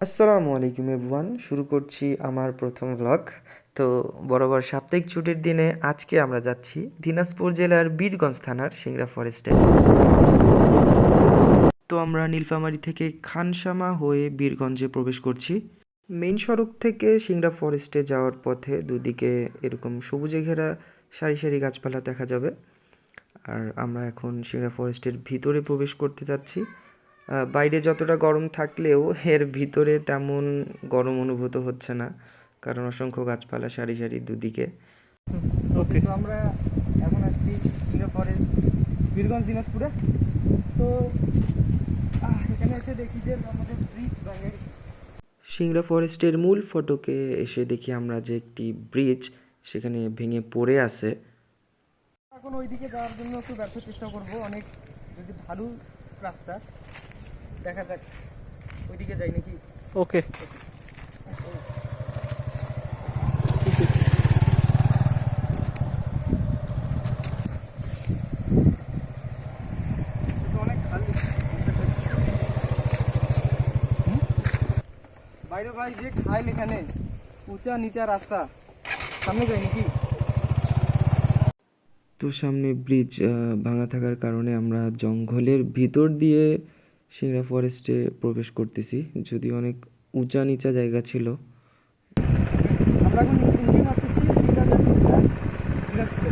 আসসালামু আলাইকুম এভরিওয়ান, শুরু করছি আমার প্রথম ব্লগ। তো বরাবর সাপ্তাহিক ছুটির দিনে আজকে আমরা যাচ্ছি দিনাজপুর জেলার বীরগঞ্জ থানার সিংড়া ফরেস্টে। তো আমরা নীলফামারী থেকে খানসামা হয়ে বীরগঞ্জে প্রবেশ করছি। মেইন সড়ক থেকে সিংড়া ফরেস্টে যাওয়ার পথে দুদিকে এরকম সবুজে ঘেরা সারি সারি গাছপালা দেখা যাবে। আর আমরা এখন সিংড়া ফরেস্টের ভিতরে প্রবেশ করতে যাচ্ছি। বাইরে যতটা গরম থাকলেও এর ভিতরে তেমন গরম অনুভূত হচ্ছে না, কারণ অসংখ্য গাছপালা সারি সারি দুদিকে। ওকে, তো আমরা এখন আসছি সিংড়া ফরেস্ট, বীরগঞ্জ, দিনাজপুরে। তো এখানে এসে দেখি যে আমাদের ব্রিজ ভেঙে গেছে। সিংড়া ফরেস্টের মূল ফটকে এসে দেখি আমরা যে একটি ব্রিজ সেখানে ভেঙে পড়ে আছে। এখন ওইদিকে যাওয়ার জন্য একটু ব্যর্থ চেষ্টা করব, অনেক যদি ভালো রাস্তা দেখা যাক ওইদিকে যাই নাকি। ওকে, অনেক খালি বাইরে ভাই, যে খাইল এখানে উঁচা নিচা রাস্তা, সামনে যাই নাকি। তো সামনে ব্রিজ ভাঙা থাকার কারণে আমরা জঙ্গলের ভিতর দিয়ে সিংড়া ফরেস্টে প্রবেশ করতেছি, যদিও অনেক উঁচা নিচা জায়গা ছিল। আমরা এখন এন্ট্রি মারতেছি সিংড়া দিনাজপুরে।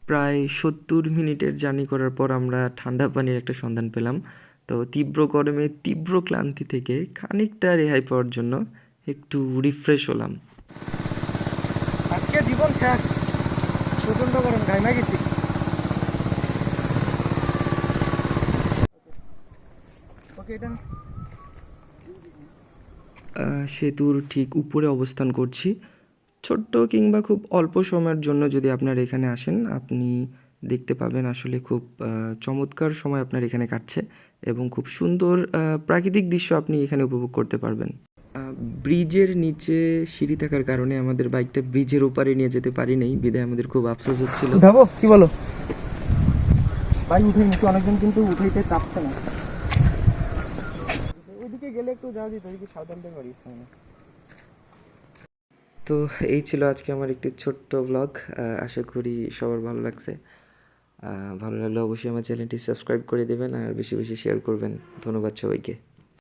প্রায় 70 মিনিটের জার্নি করার পর আমরা ঠান্ডা পানির একটা সন্ধান পেলাম। তো তীব্র গরমে তীব্র ক্লান্তি থেকে খানিকটা রেহাই পাওয়ার জন্য একটু রিফ্রেশ হলাম। আজকে জীবন শেষ, প্রচন্ড গরম, ঘাইমা গেছি। ওকে, এটা সেতুর ঠিক উপরে অবস্থান করছি। ছোট্ট কিংবা খুব অল্প সময়ের জন্য যদি আপনার এখানে আসেন, আপনি দেখতে পাবেন আসলে খুব চমৎকার সময় আপনার এখানে কাটছে এবং খুব সুন্দর প্রাকৃতিক দৃশ্য আপনি এখানে উপভোগ করতে পারবেন। ব্রিজের নিচে সিঁড়ি থাকার কারণে আমাদের বাইকটা ব্রিজের ওপারে নিয়ে যেতে পারি নাই, বিধায় আমাদের খুব আফসোস হচ্ছিল। উঠাবো, কি বলো ভাই? উঠে নিচ্ছি, অনেকজন কিন্তু উঠাইতে চাপছে না। ওইদিকে গেলে একটু যাওয়া যেত, ওইদিকে সাবধান থেকে পারিস না। তো এই ছিল আজকে আমার একটি ছোট্ট ব্লগ। আশা করি সবার ভালো লাগছে। ভালো লাগলে অবশ্যই আমার চ্যানেলটি সাবস্ক্রাইব করে দেবেন আর বেশি বেশি শেয়ার করবেন। ধন্যবাদ সবাইকে।